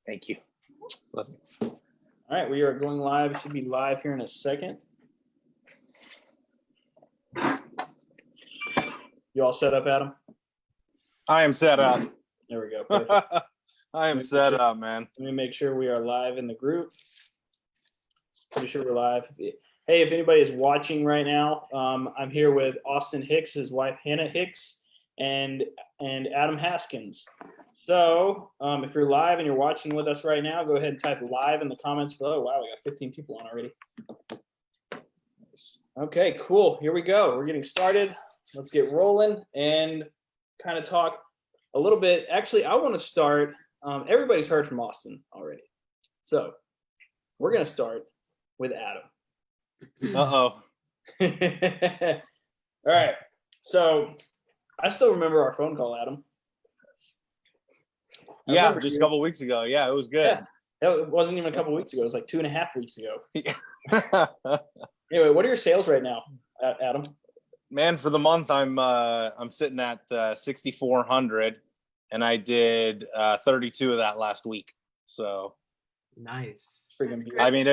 Thank you. Love you. All right, we are going live. It should be live here in a second. You all set up, Adam? I am set up. There we go. Perfect. I am set up, man. Let me make sure we are live in the group. Pretty sure we're live. Hey, if anybody is watching right now, I'm here with Austin Hicks, his wife Hannah Hicks, and Adam Haskins. So if you're live and you're watching with us right now, go ahead and type live in the comments below. Wow, we got 15 people on already. Okay, cool. Here we go. We're getting started. Let's get rolling and kind of talk a little bit. Actually, I want to start. Everybody's heard from Austin already. So we're going to start with Adam. Uh-oh. All right. So I still remember our phone call, Adam. Yeah, just a couple weeks ago. Yeah, it was good. Yeah, it wasn't even a couple weeks ago. It was like 2.5 weeks ago. Anyway, what are your sales right now, Adam? Man, for the month, I'm sitting at 6,400, and I did 32 of that last week. So nice. I mean,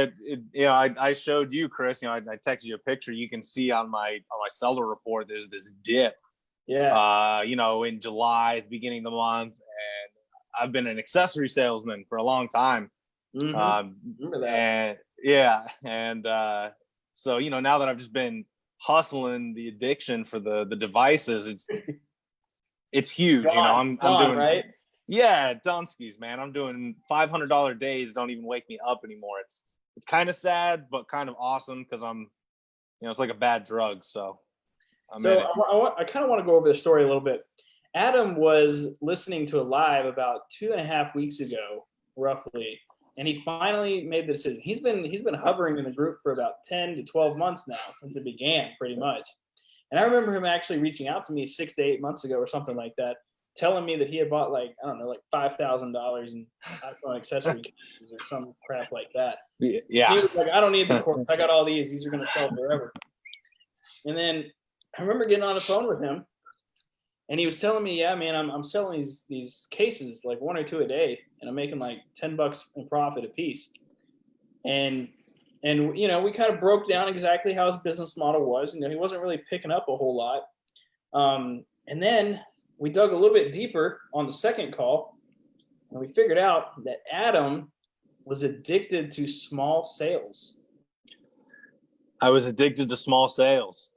I showed you, Chris. I texted you a picture. You can see on my seller report there's this dip. Yeah. In July, the beginning of the month, and I've been an accessory salesman for a long time. Mm-hmm. Remember that? And yeah, and so now that I've just been hustling the addiction for the devices, it's huge. I'm doing right. Yeah, Dunskies, man. I'm doing $500 days. Don't even wake me up anymore. It's kind of sad, but kind of awesome because I'm, it's like a bad drug. So I kind of want to go over the story a little bit. Adam was listening to a live about 2.5 weeks ago, roughly, and he finally made the decision. He's been hovering in the group for about 10 to 12 months now, since it began, pretty much. And I remember him actually reaching out to me 6 to 8 months ago or something like that, telling me that he had bought like $5,000 in iPhone accessory cases or some crap like that. Yeah. He was like, I don't need the course. I got all these. These are going to sell forever. And then I remember getting on the phone with him, and he was telling me, yeah, man, I'm selling these cases, like 1 or 2 a day, and I'm making like $10 in profit a piece. And we kind of broke down exactly how his business model was. He wasn't really picking up a whole lot. And then we dug a little bit deeper on the second call, and we figured out that Adam was addicted to small sales. I was addicted to small sales.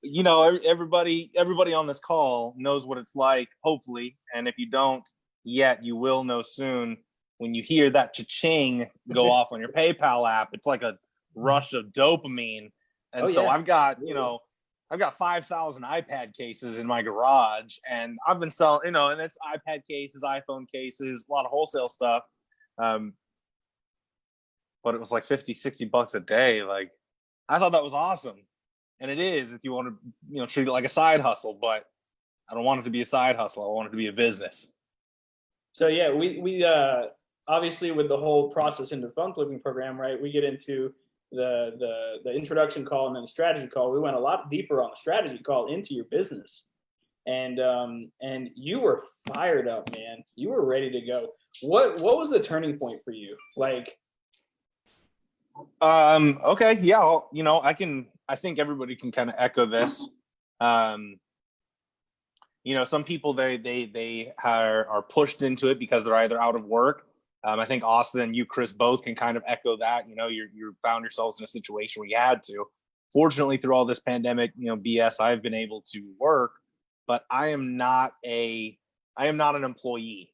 Everybody on this call knows what it's like, hopefully. And if you don't yet, you will know soon. When you hear that cha-ching go off on your PayPal app, it's like a rush of dopamine. And I've got 5,000 iPad cases in my garage, and I've been selling, and it's iPad cases, iPhone cases, a lot of wholesale stuff. But it was like $50-$60 a day. Like, I thought that was awesome. And it is, if you want to, treat it like a side hustle, but I don't want it to be a side hustle. I want it to be a business. So yeah, we obviously with the whole process into the phone flipping program, right? We get into the introduction call and then the strategy call. We went a lot deeper on the strategy call into your business, and you were fired up, man. You were ready to go. What was the turning point for you? Like, okay, yeah, I think everybody can kind of echo this. Some people they are pushed into it because they're either out of work. I think Austin and you, Chris, both can kind of echo that. You found yourselves in a situation where you had to. Fortunately, through all this pandemic, BS, I've been able to work, but I am not an employee.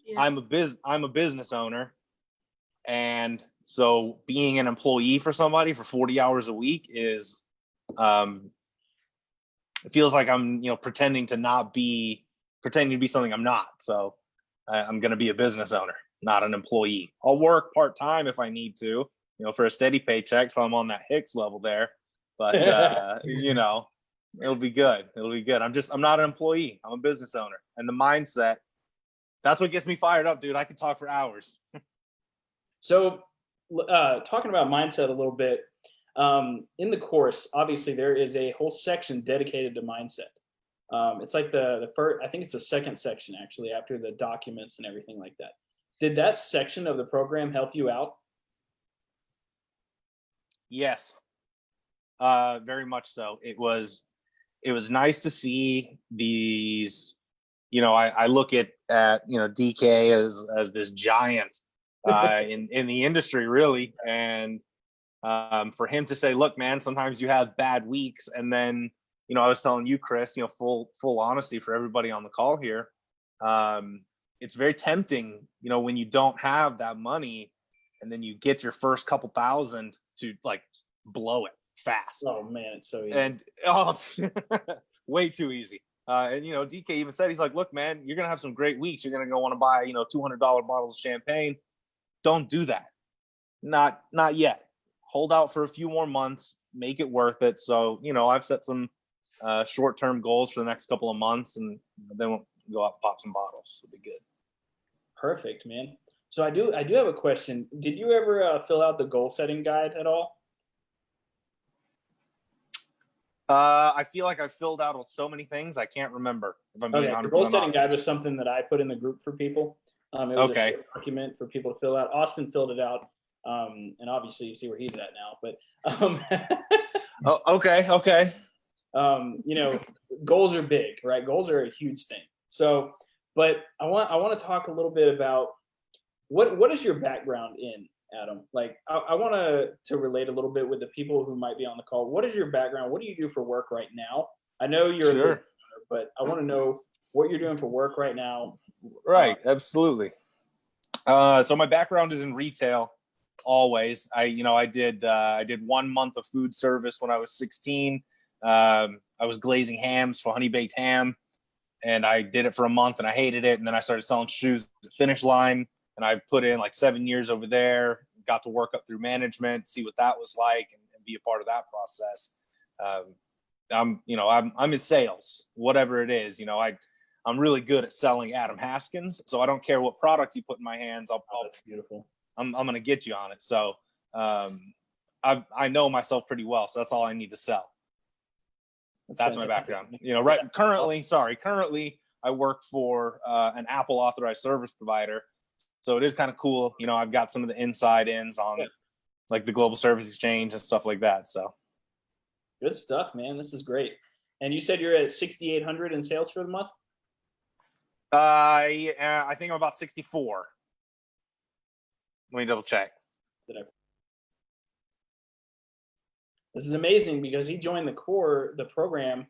Yeah. I'm a business owner, and so being an employee for somebody for 40 hours a week is, it feels like I'm, pretending to be something I'm not. So I'm going to be a business owner, not an employee. I'll work part-time if I need to, for a steady paycheck. So I'm on that Hicks level there, but it'll be good. It'll be good. I'm not an employee. I'm a business owner, and the mindset, that's what gets me fired up, dude. I could talk for hours. So talking about mindset a little bit, in the course, obviously there is a whole section dedicated to mindset. It's like the first, I think it's the second section actually, after the documents and everything like that. Did that section of the program help you out? Yes, very much so. It was nice to see these. I look at DK as this giant in the industry, really, and for him to say, look, man, sometimes you have bad weeks, and then I was telling you, Chris, full honesty for everybody on the call here, it's very tempting, when you don't have that money, and then you get your first couple thousand to like blow it fast. Oh man, it's so easy. And it's way too easy. And DK even said, he's like, look, man, you're gonna have some great weeks. You're gonna go want to buy $200 bottles of champagne. Don't do that. Not yet. Hold out for a few more months. Make it worth it. So I've set some short-term goals for the next couple of months, and then we'll go out and pop some bottles. It'll be good. Perfect, man. So I do have a question. Did you ever fill out the goal setting guide at all? I feel like I've filled out so many things I can't remember, if I'm being 100% The goal setting honest. guide was something that I put in the group for people. It was a short document for people to fill out. Austin filled it out, and obviously you see where he's at now. But okay. Goals are big, right? Goals are a huge thing. So, but I want to talk a little bit about what is your background in, Adam? Like, I want to relate a little bit with the people who might be on the call. What is your background? What do you do for work right now? I know you're a business owner, but I want to know what you're doing for work right now. Right, absolutely. So my background is in retail. Always, I did 1 month of food service when I was 16. I was glazing hams for Honey Baked Ham, and I did it for a month, and I hated it. And then I started selling shoes at Finish Line, and I put in like 7 years over there. Got to work up through management, see what that was like, and be a part of that process. I'm in sales, whatever it is. I'm really good at selling Adam Haskins, so I don't care what product you put in my hands. That's beautiful. I'm going to get you on it. So I know myself pretty well, so that's all I need to sell. That's my background. Currently I work for an Apple authorized service provider. So it is kind of cool. I've got some of the inside ins on like the Global Service Exchange and stuff like that. So good stuff, man. This is great. And you said you're at 6,800 in sales for the month? I think I'm about 64. Let me double check. This is amazing because he joined the program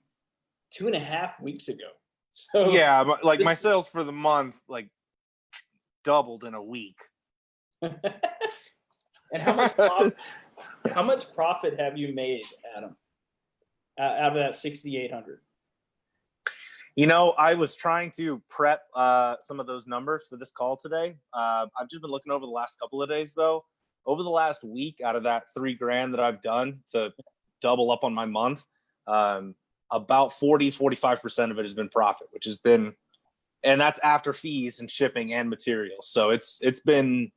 2.5 weeks ago. So yeah, but like my sales for the month like doubled in a week. And how much profit have you made, Adam, out of that 6,800? I was trying to prep some of those numbers for this call today. I've just been looking over the last couple of days, though. Over the last week, out of that $3,000 that I've done to double up on my month, about 45% of it has been profit, which has been, and that's after fees and shipping and materials. So it's been.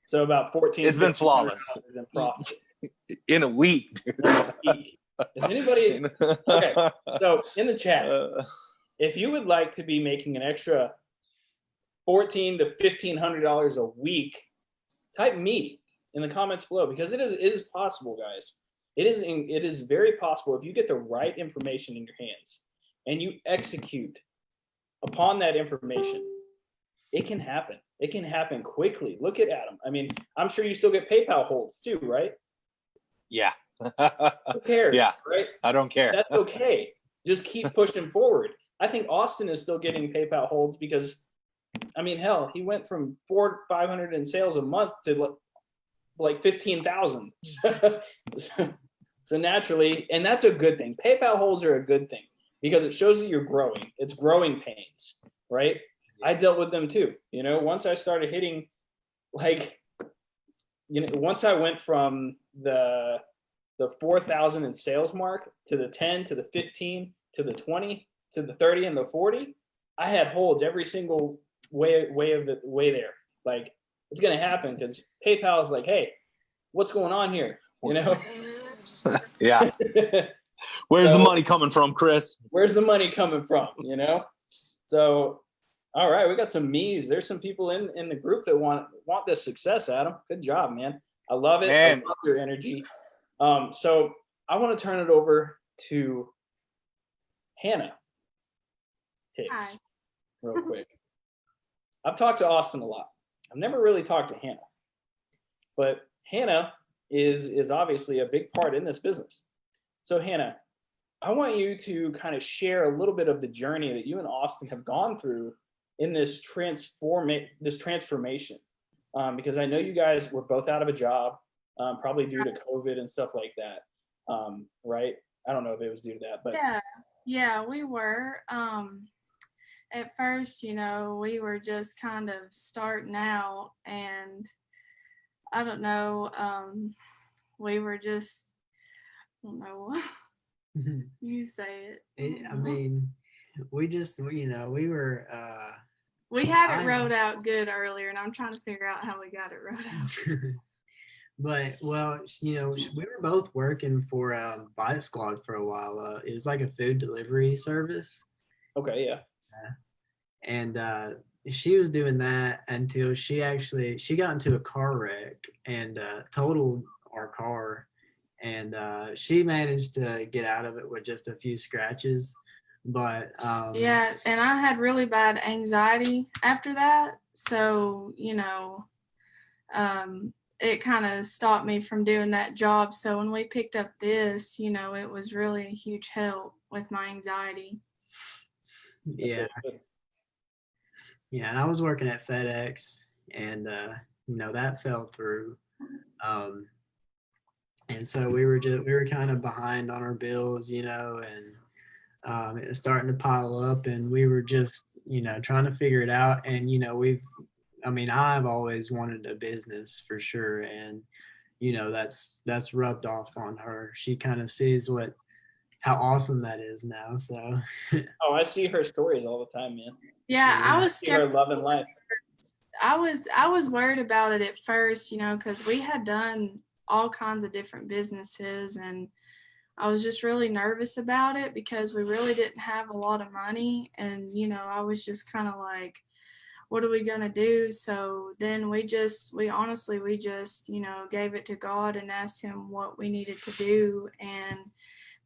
So about 14. It's been flawless in profit in a week. Dude. Is anybody okay? So in the chat, if you would like to be making an extra $1,400 to $1,500 a week, type me in the comments below, because it is possible, guys. It is very possible if you get the right information in your hands and you execute upon that information. It can happen. It can happen quickly. Look at Adam. I mean, I'm sure you still get PayPal holds too, right? Yeah. Who cares? Yeah, right? I don't care. That's okay. Just keep pushing forward. I think Austin is still getting PayPal holds because, I mean, hell, he went from 400-500 in sales a month to like 15,000. So naturally, and that's a good thing. PayPal holds are a good thing because it shows that you're growing. It's growing pains, right? I dealt with them too. Once I started hitting, once I went from the 4,000 in sales mark to the 10 to the 15 to the 20 to the 30 and the 40, I had holds every single way there. Like, it's gonna happen because PayPal is like, hey, what's going on here? Yeah. Where's the money coming from, Chris? Where's the money coming from? So All right, we got some me's. There's some people in the group that want this success, Adam. Good job, man. I love it. Man. I love your energy. So I want to turn it over to Hannah Hicks. Hi. Real quick. I've talked to Austin a lot. I've never really talked to Hannah, but Hannah is obviously a big part in this business. So Hannah, I want you to kind of share a little bit of the journey that you and Austin have gone through in this transformation, because I know you guys were both out of a job, probably due to COVID and stuff like that, right? I don't know if it was due to that, but yeah, we were. At first, we were just kind of starting out, and I don't know, we were just, I don't know. You say it. I mean, we were. We had it wrote out good earlier, and I'm trying to figure out how we got it wrote out. But well, we were both working for Bite Squad for a while. It was like a food delivery service. Okay, yeah. And she was doing that until she got into a car wreck and totaled our car. And she managed to get out of it with just a few scratches. But yeah, and I had really bad anxiety after that. So, it kind of stopped me from doing that job. So when we picked up this, it was really a huge help with my anxiety. Yeah. Yeah, and I was working at FedEx, and that fell through. And so we were kind of behind on our bills, and it was starting to pile up, and we were just, trying to figure it out. And, I've always wanted a business for sure. And, that's rubbed off on her. She kind of sees how awesome that is now. So. Oh, I see her stories all the time, man. Yeah, I was scared. Her loving life. I was worried about it at first, because we had done all kinds of different businesses, and I was just really nervous about it because we really didn't have a lot of money, and I was just kind of like, what are we going to do? So then we honestly gave it to God and asked him what we needed to do, and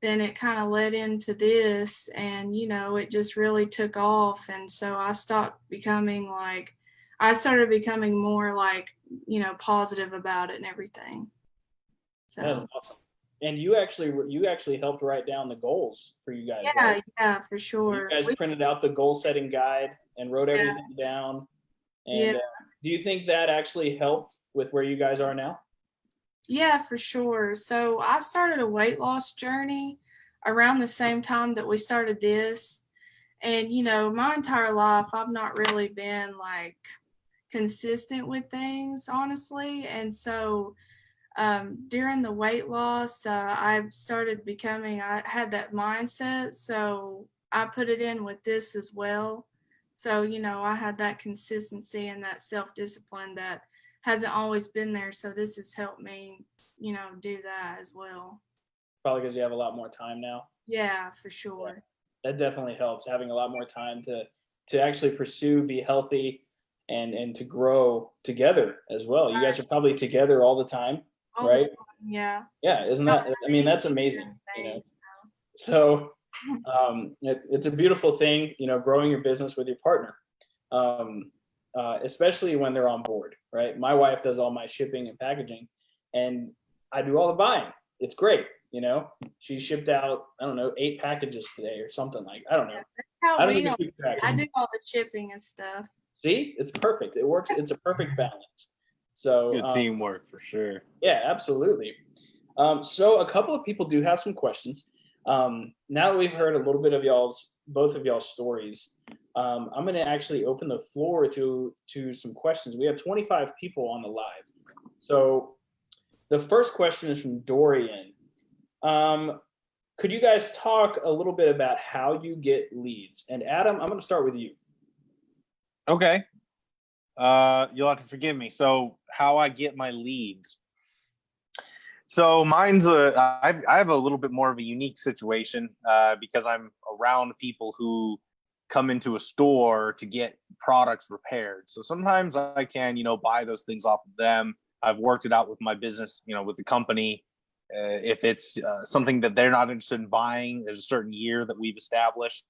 then it kind of led into this, and it just really took off. And so I started becoming more like positive about it and everything. So that's awesome. And you actually helped write down the goals for you guys. Yeah, right? yeah, for sure. You guys printed out the goal setting guide and wrote everything down. And do you think that actually helped with where you guys are now? Yeah, for sure. So I started a weight loss journey around the same time that we started this. And, my entire life, I've not really been like consistent with things, honestly. And so during the weight loss, I had that mindset. So I put it in with this as well. So, I had that consistency and that self-discipline that hasn't always been there. So this has helped me, do that as well. Probably because you have a lot more time now. Yeah, for sure. Yeah, that definitely helps, having a lot more time to actually pursue, be healthy, and to grow together as well. You guys are probably together all the time, right? Yeah. Yeah, isn't that? I mean, that's amazing. So it's a beautiful thing, growing your business with your partner, especially when they're on board, right? My wife does all my shipping and packaging, and I do all the buying. It's great. She shipped out, I don't know, 8 packages today or something like, I don't know. I do all the shipping and stuff. See, it's perfect. It works. It's a perfect balance. So it's good teamwork for sure. Yeah, absolutely. So a couple of people do have some questions. Now that we've heard a little bit of both of y'all's stories, I'm going to actually open the floor to some questions. We have 25 people on the live. So the first question is from Dorian. Could you guys talk a little bit about how you get leads? And Adam, I'm going to start with you. Okay. You'll have to forgive me. So how I get my leads. So mine's I have a little bit more of a unique situation because I'm around people who come into a store to get products repaired. So sometimes I can, buy those things off of them. I've worked it out with my business, with the company. If it's something that they're not interested in buying, there's a certain year that we've established.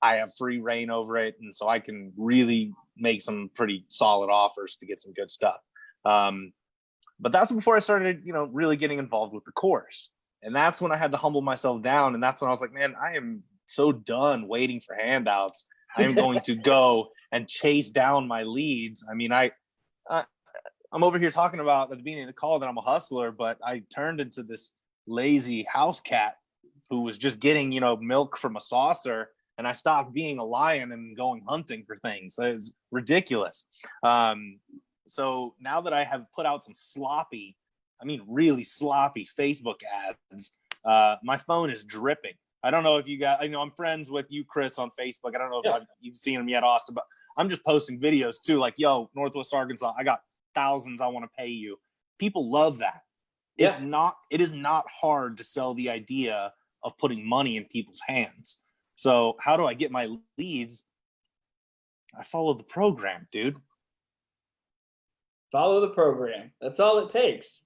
I have free reign over it, and so I can really make some pretty solid offers to get some good stuff. But that's before I started, really getting involved with the course. And that's when I had to humble myself down. And that's when I was like, man, I am so done waiting for handouts. I am going to go and chase down my leads. I mean, I'm over here talking about at the beginning of the call that I'm a hustler, but I turned into this lazy house cat who was just getting, milk from a saucer. And I stopped being a lion and going hunting for things. So it's ridiculous. So now that I have put out some really sloppy Facebook ads, my phone is dripping. I don't know if you guys, I'm friends with you, Chris, on Facebook. I don't know if you've seen them yet, Austin, but I'm just posting videos too. Like, yo, Northwest Arkansas, I got thousands I want to pay you. People love that. It is not hard to sell the idea of putting money in people's hands. So how do I get my leads? I follow the program, dude. Follow the program. That's all it takes.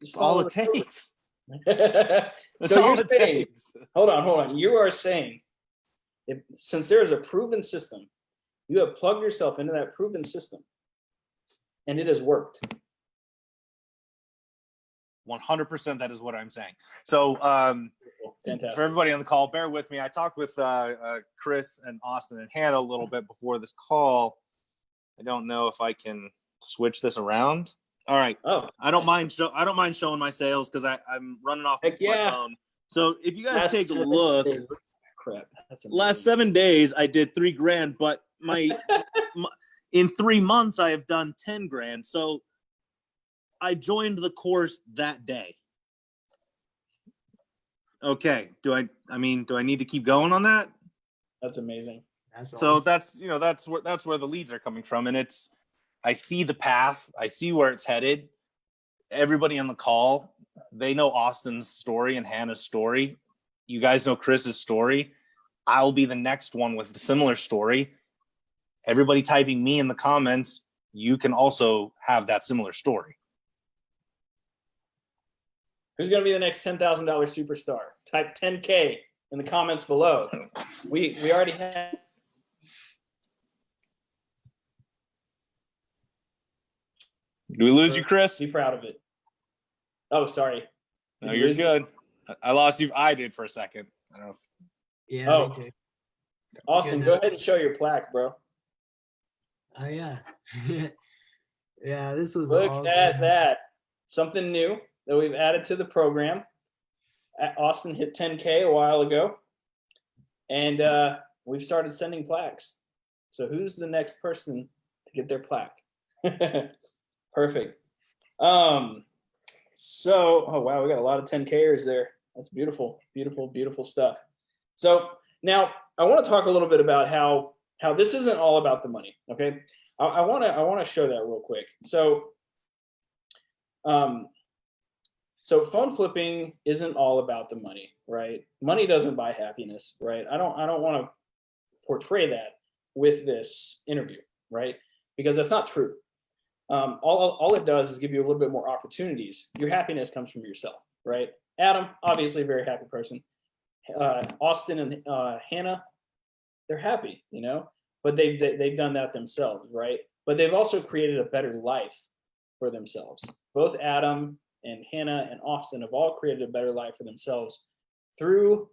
Just all it takes. So all it takes. Hold on. You are saying, since there is a proven system, you have plugged yourself into that proven system, and it has worked. 100%. That is what I'm saying. So for everybody on the call, bear with me. I talked with Chris and Austin and Hannah a little bit before this call. I don't know if I can switch this around. All right. Oh, I don't mind showing my sales because I'm running off my phone. So if you guys take a look, crap. Last 7 days I did $3,000, but in 3 months I have done 10 grand. So I joined the course that day. Okay. Do I need to keep going on that? That's amazing. So that's where the leads are coming from. And I see the path. I see where it's headed. Everybody on the call, they know Austin's story and Hannah's story. You guys know Chris's story. I'll be the next one with the similar story. Everybody typing me in the comments, you can also have that similar story. Who's going to be the next $10,000 superstar? Type 10K in the comments below. We already have. Do we lose you, Chris? Be proud of it. Oh, sorry. No, you're good. I lost you. I did for a second. I don't know. Yeah, me too. Austin, go ahead and show your plaque, bro. Oh, yeah. Yeah, this was Look awesome. at that. Something new that we've added to the program. Austin hit 10K a while ago, and we've started sending plaques. So who's the next person to get their plaque? Perfect. So, oh wow, we got a lot of 10Kers there. That's beautiful, beautiful, beautiful stuff. So now I want to talk a little bit about how this isn't all about the money. Okay, I want to show that real quick. So, so phone flipping isn't all about the money, right? Money doesn't buy happiness, right? I don't want to portray that with this interview, right? Because that's not true. All it does is give you a little bit more opportunities. Your happiness comes from yourself, right? Adam, obviously a very happy person. Austin and Hannah, they're happy, but they've done that themselves, right? But they've also created a better life for themselves. Both Adam and Hannah and Austin have all created a better life for themselves through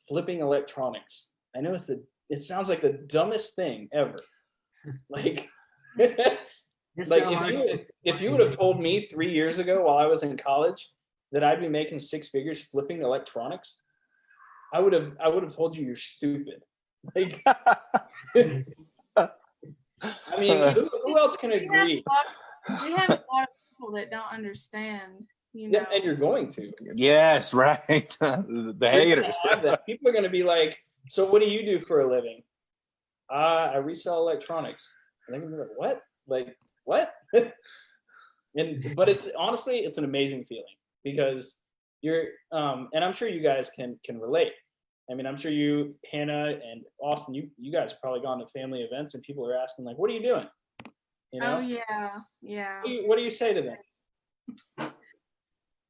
flipping electronics. I know it sounds like the dumbest thing ever. Like, if you would have told me 3 years ago while I was in college that I'd be making 6 figures flipping electronics, I would have told you you're stupid. Like, I mean, who else can agree? We have a lot of people that don't understand, Yeah, and you're going to. Yes, right. The haters. People are going to be like, so what do you do for a living? I resell electronics. And they're going to be like, what? Like, what? But it's honestly, it's an amazing feeling because you're, and I'm sure you guys can relate. I mean, I'm sure you, Hannah and Austin, you guys have probably gone to family events and people are asking like, what are you doing? You know? Oh yeah. What do you say to them?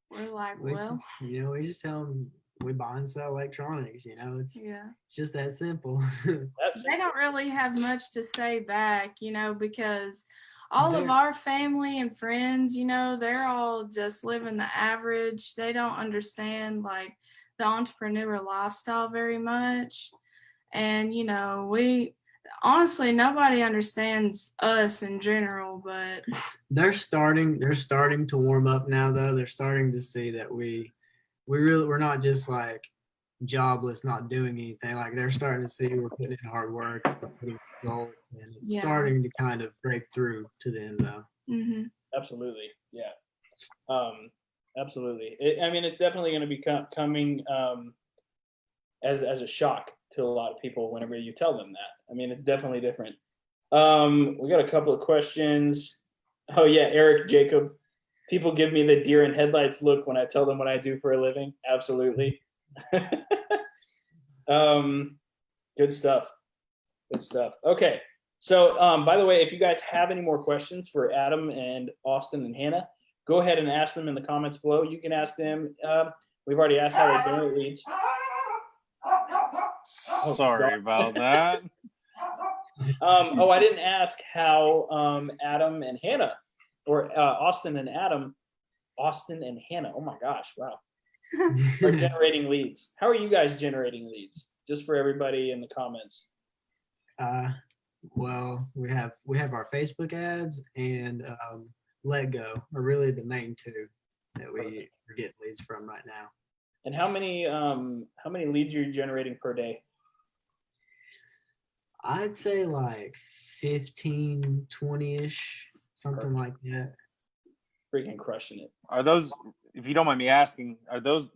We're like, We, well, we just tell them we buy and sell electronics. It's yeah. it's just that simple. They don't really have much to say back, because all of They're- our family and friends, they're all just living the average. They don't understand like the entrepreneur lifestyle very much. And, we honestly, nobody understands us in general, but they're starting to warm up now though. They're starting to see that we're not just like jobless, not doing anything. Like they're starting to see we're putting in hard work, we're getting results, and it's starting to kind of break through to them though. Mm-hmm. Absolutely, yeah, absolutely. I mean, it's definitely going to be coming as a shock to a lot of people whenever you tell them that. I mean, it's definitely different. We got a couple of questions. Oh yeah, Eric Jacob. People give me the deer in headlights look when I tell them what I do for a living. Absolutely. Good stuff. Okay. So, by the way, if you guys have any more questions for Adam and Austin and Hannah, go ahead and ask them in the comments below. You can ask them. We've already asked how they generate leads. Oh, sorry about that. I didn't ask how Adam and Hannah, or Austin and Hannah. Oh my gosh! Wow. Are generating leads. How are you guys generating leads? Just for everybody in the comments. Well, we have our Facebook ads and Let Go are really the main two that we get leads from right now. And how many leads are you generating per day? I'd say like 15, 20-ish, something like that. Freaking crushing it. Are those, if you don't mind me asking, those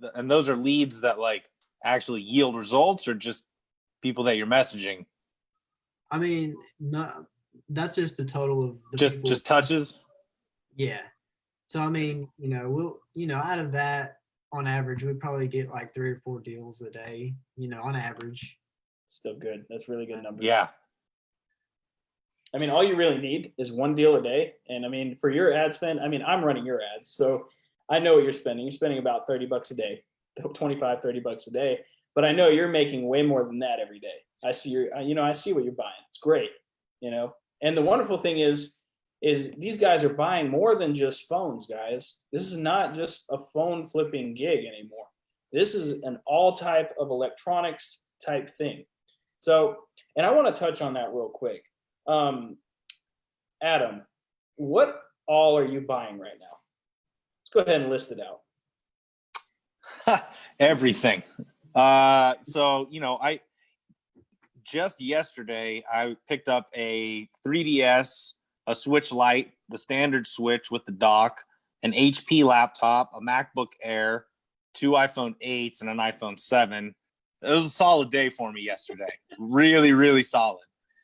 are leads that like actually yield results, or just people that you're messaging? I mean, that's just the total of the just touches. Yeah. So I mean, we'll out of that, on average, we probably get like 3 or 4 deals a day. On average. Still good. That's really good numbers. Yeah. I mean, all you really need is 1 deal a day. And I mean, for your ad spend, I mean, I'm running your ads, so I know what you're spending. You're spending about $30 a day, 25, $30 a day. But I know you're making way more than that every day. I see I see what you're buying. It's great, And the wonderful thing is these guys are buying more than just phones, guys. This is not just a phone flipping gig anymore. This is an all type of electronics type thing. So, and I want to touch on that real quick. Adam, what all are you buying right now? Let's go ahead and list it out. Everything. So, I just yesterday, I picked up a 3DS, a Switch Lite, the standard Switch with the dock, an HP laptop, a MacBook Air, 2 iPhone 8s, and an iPhone 7. It was a solid day for me yesterday. Really, really solid.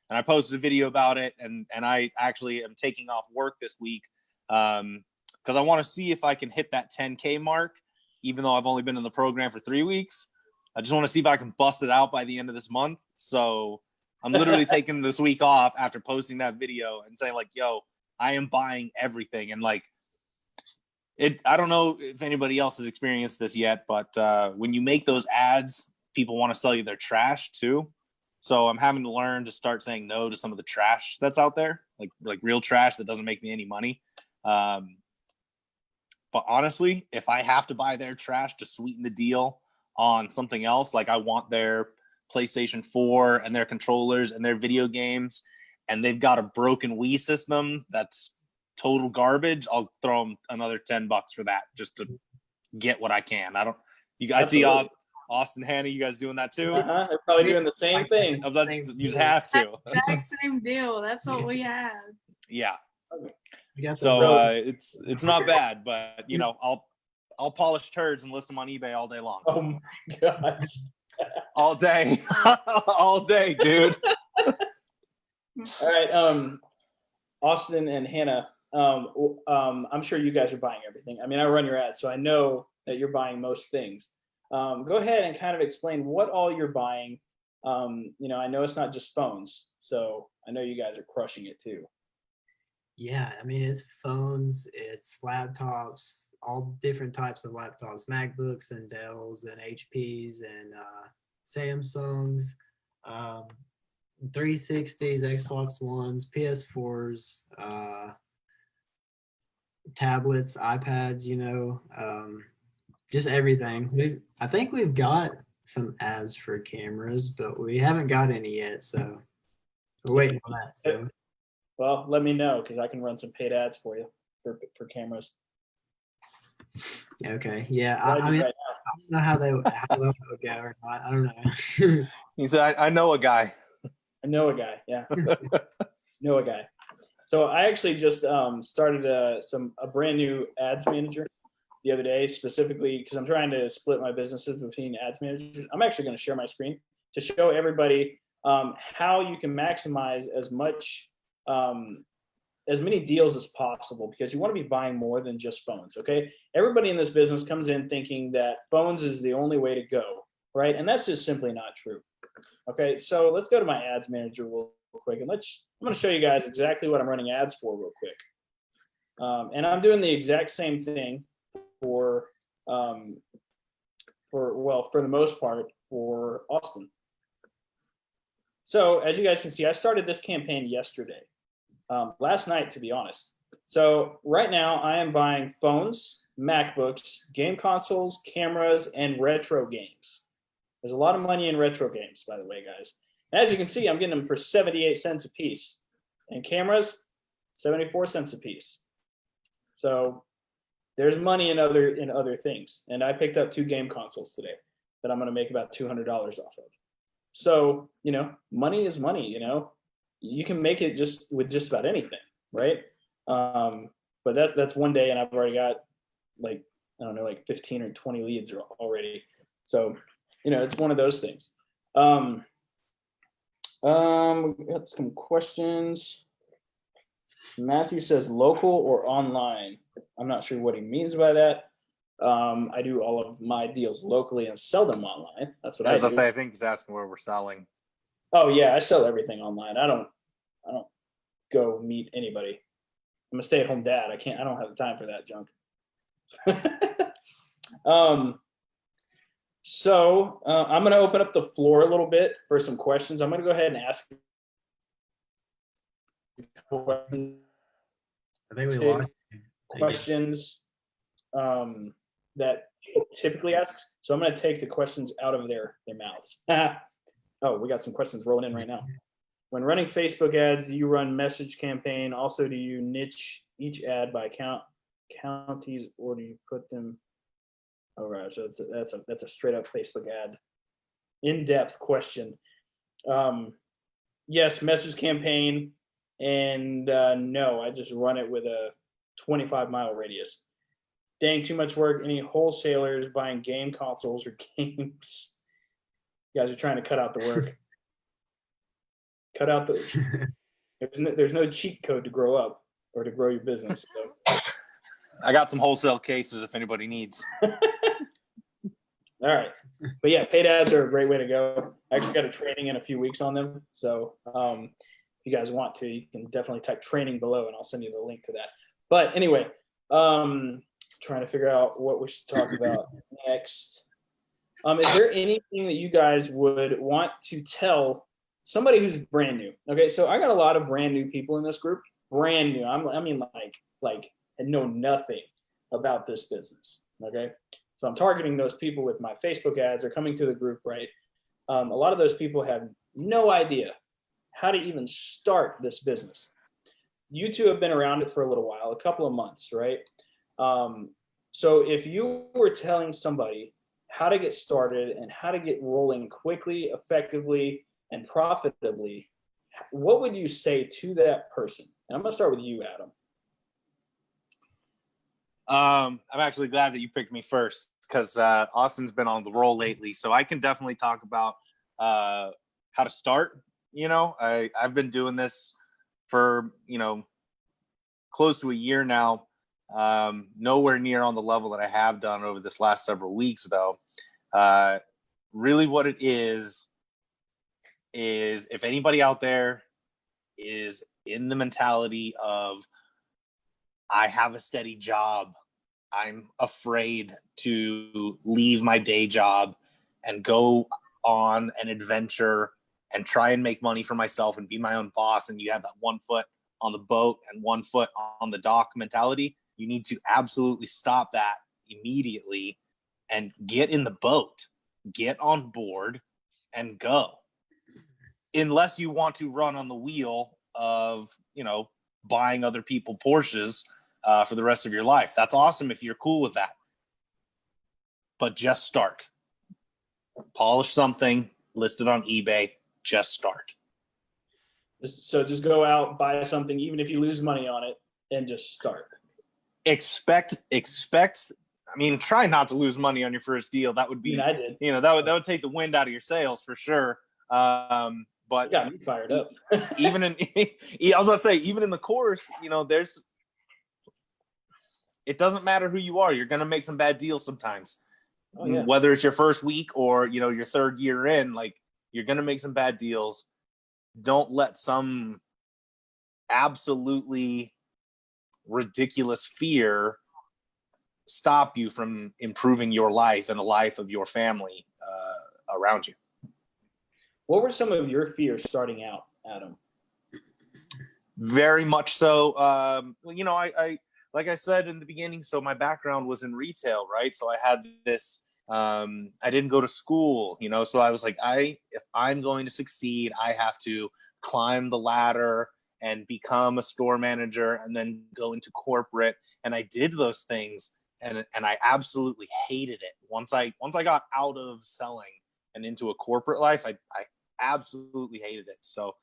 And I posted a video about it, and I actually am taking off work this week because I want to see if I can hit that 10K mark, even though I've only been in the program for 3 weeks. I just want to see if I can bust it out by the end of this month. So I'm literally taking this week off after posting that video and saying like, yo, I am buying everything. And like I don't know if anybody else has experienced this yet, but when you make those ads, people want to sell you their trash too. So I'm having to learn to start saying no to some of the trash that's out there, like real trash that doesn't make me any money. But honestly, if I have to buy their trash to sweeten the deal on something else, like I want their PlayStation 4 and their controllers and their video games, and they've got a broken Wii system that's total garbage, I'll throw them another $10 for that just to get what I can. You guys see Austin, Hannah, you guys doing that too? They're probably doing the same thing. You just have to. Exact same deal. That's what we have. Yeah. Okay. So it's not bad, but I'll polish turds and list them on eBay all day long. Oh my gosh. All day. All day, dude. All right. Austin and Hannah, I'm sure you guys are buying everything. I mean, I run your ads, so I know that you're buying most things. Go ahead and kind of explain what all you're buying. I know it's not just phones, so I know you guys are crushing it too. Yeah, I mean, it's phones, it's laptops, all different types of laptops, MacBooks and Dells and HPs and Samsungs, um, 360s, Xbox Ones, PS4s, tablets, iPads, just everything. I think we've got some ads for cameras, but we haven't got any yet, so we're waiting on that. So. Well, let me know because I can run some paid ads for you for cameras. Okay. Yeah. I mean, right I don't know how well it would go or not. I don't know. He said, I know a guy. I know a guy. Yeah. Know a guy. So I actually just started a brand new ads manager the other day, specifically because I'm trying to split my businesses between ads managers. I'm actually going to share my screen to show everybody how you can maximize as many deals as possible, because you want to be buying more than just phones. Okay. Everybody in this business comes in thinking that phones is the only way to go. Right. And that's just simply not true. Okay. So let's go to my ads manager real quick and I'm going to show you guys exactly what I'm running ads for real quick. And I'm doing the exact same thing for the most part for Austin. So as you guys can see, I started this campaign yesterday, last night, to be honest. So right now I am buying phones, MacBooks, game consoles, cameras, and retro games. There's a lot of money in retro games, by the way, guys. And as you can see, I'm getting them for 78 cents a piece. And cameras, 74 cents a piece. So there's money in other things. And I picked up 2 game consoles today that I'm going to make about $200 off of. So, money is money, you can make it with just about anything, right? But that's one day and I've already got like 15 or 20 leads already. So, it's one of those things. We got some questions. Matthew says local or online. I'm not sure what he means by that. I do all of my deals locally and sell them online. That's what I do. I think he's asking where we're selling. Oh yeah, I sell everything online. I don't go meet anybody. I'm a stay-at-home dad. I don't have the time for that junk. So I'm going to open up the floor a little bit for some questions. I'm going to go ahead and ask I think we lost questions that people typically ask. So I'm going to take the questions out of their mouths. Oh, we got some questions rolling in right now. When running Facebook ads, do you run message campaign? Also, do you niche each ad by counties, or do you put them? Oh, right. So that's a straight up Facebook ad. In-depth question. Yes, message campaign, and no, I just run it with a 25-mile radius. Dang, too much work. Any wholesalers buying game consoles or games? You guys are trying to cut out the work. Cut out there's no cheat code to grow up or to grow your business. So. I got some wholesale cases if anybody needs. All right. But yeah, paid ads are a great way to go. I actually got a training in a few weeks on them. So if you guys want to, you can definitely type training below and I'll send you the link to that. But anyway, trying to figure out what we should talk about next. Is there anything that you guys would want to tell somebody who's brand new? Okay, so I got a lot of brand new people in this group. Brand new. I mean, like know nothing about this business. Okay, so I'm targeting those people with my Facebook ads. They're coming to the group, right? A lot of those people have no idea how to even start this business. You two have been around it for a little while, a couple of months, right? So if you were telling somebody how to get started and how to get rolling quickly, effectively, and profitably, what would you say to that person? And I'm going to start with you, Adam. I'm actually glad that you picked me first because Austin's been on the roll lately. So I can definitely talk about how to start. I've been doing this for, close to a year now. Nowhere near on the level that I have done over this last several weeks, though. Really what it is if anybody out there is in the mentality of, I have a steady job, I'm afraid to leave my day job and go on an adventure and try and make money for myself and be my own boss, and you have that one foot on the boat and one foot on the dock mentality, you need to absolutely stop that immediately and get in the boat, get on board and go. Unless you want to run on the wheel of, buying other people Porsches for the rest of your life. That's awesome if you're cool with that. But just start. Polish something, list it on eBay, just start. So just go out, buy something, even if you lose money on it, and just start. Expect. Try not to lose money on your first deal. That would be, I did. That would take the wind out of your sails for sure. But you got me fired up. even in the course, it doesn't matter who you are. You're going to make some bad deals sometimes. Oh, yeah. Whether it's your first week or, your third year in, you're going to make some bad deals. Don't let some absolutely ridiculous fear stop you from improving your life and the life of your family around you. What were some of your fears starting out, Adam? Very much so. I like I said in the beginning, so my background was in retail, right? So I had this, I didn't go to school, so I was like, if I'm going to succeed, I have to climb the ladder and become a store manager and then go into corporate. And I did those things and I absolutely hated it. Once I got out of selling and into a corporate life, I absolutely hated it. So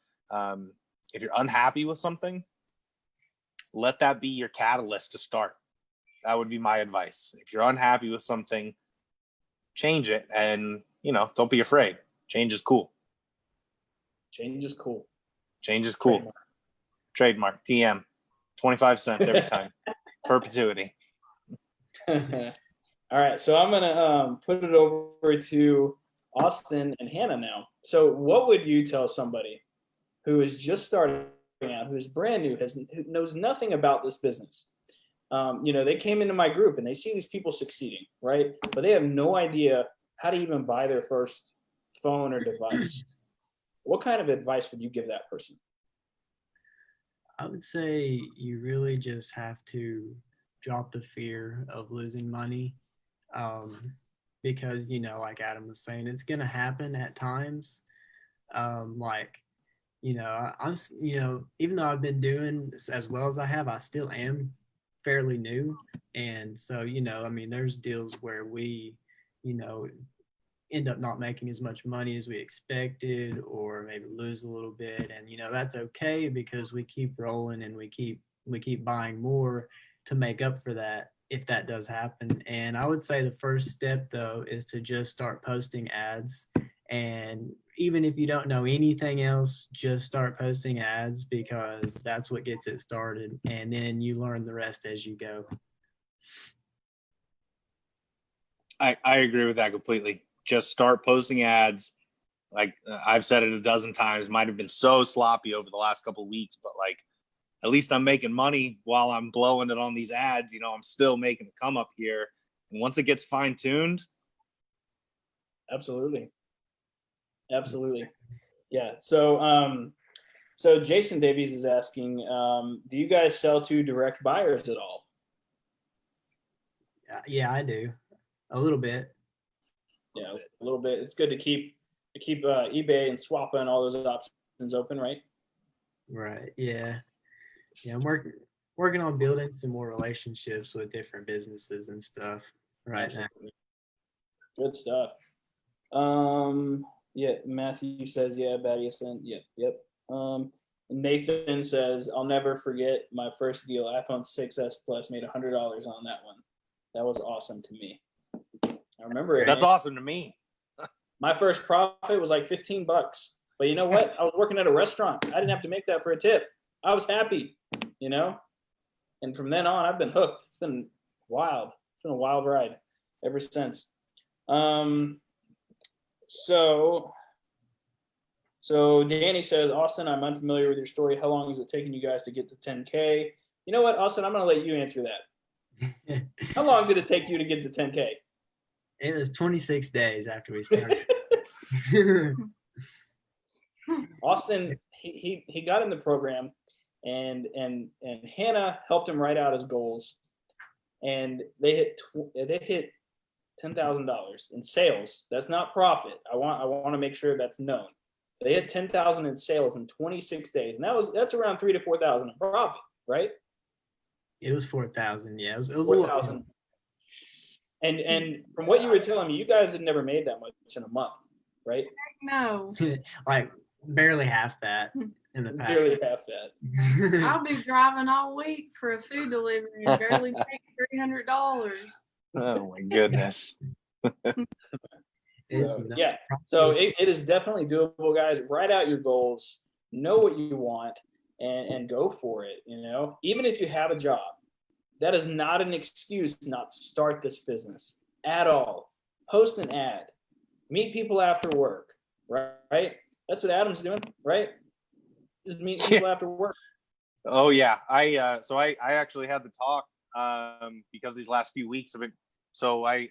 if you're unhappy with something, let that be your catalyst to start. That would be my advice. If you're unhappy with something, change it, and don't be afraid. Change is cool. Change is cool. Change is cool. Trademark. TM. 25 cents every time. Perpetuity. All right, so I'm gonna put it over to Austin and Hannah now. So what would you tell somebody who is just starting out, who is brand new, who knows nothing about this business? They came into my group and they see these people succeeding, right? But they have no idea how to even buy their first phone or device. What kind of advice would you give that person? I would say you really just have to drop the fear of losing money. Because, like Adam was saying, it's going to happen at times. I'm, even though I've been doing as well as I have, I still am fairly new. And so, there's deals where we, end up not making as much money as we expected, or maybe lose a little bit. And, that's okay because we keep rolling and we keep buying more to make up for that if that does happen. And I would say the first step, though, is to just start posting ads. And even if you don't know anything else, just start posting ads, because that's what gets it started. And then you learn the rest as you go. I agree with that completely. Just start posting ads. Like I've said it a dozen times, might have been so sloppy over the last couple of weeks, but at least I'm making money while I'm blowing it on these ads. I'm still making a come up here. And once it gets fine tuned. Absolutely. Yeah. So Jason Davies is asking, do you guys sell to direct buyers at all? Yeah, I do. A little bit. Yeah, a little bit. It's good to keep eBay and Swappa and all those options open, right? Right. Yeah. Yeah, I'm working on building some more relationships with different businesses and stuff right now. Good stuff. Yeah, Matthew says, yeah, Badia sent. Yep. Nathan says, I'll never forget my first deal, iPhone 6s Plus, made $100 on that one. That was awesome to me. I remember it. That's awesome to me. My first profit was like $15. But you know what? I was working at a restaurant. I didn't have to make that for a tip. I was happy, And from then on, I've been hooked. It's been wild. It's been a wild ride ever since. So Danny says, Austin, I'm unfamiliar with your story. How long is it taking you guys to get to 10K? You know what, Austin, I'm going to let you answer that. How long did it take you to get to 10K? It was 26 days after we started. Austin, he got in the program, and Hannah helped him write out his goals, and they hit $10,000 in sales. That's not profit. I want to make sure that's known. They hit 10,000 in sales in 26 days, and that's around 3,000 to 4,000 in profit, right? It was 4,000. Yeah, it was 4,000. And from what you were telling me, you guys had never made that much in a month, right? No. Like barely half that in the past. Barely half that. I'll be driving all week for a food delivery and barely make $300. Oh my goodness. Yeah. So it is definitely doable, guys. Write out your goals, know what you want, and go for it. You know, even if you have a job, that is not an excuse not to start this business at all. Post an ad, meet people after work, right? That's what Adam's doing, right? Just meet people after work. Oh yeah, I actually had the talk because these last few weeks have been. So I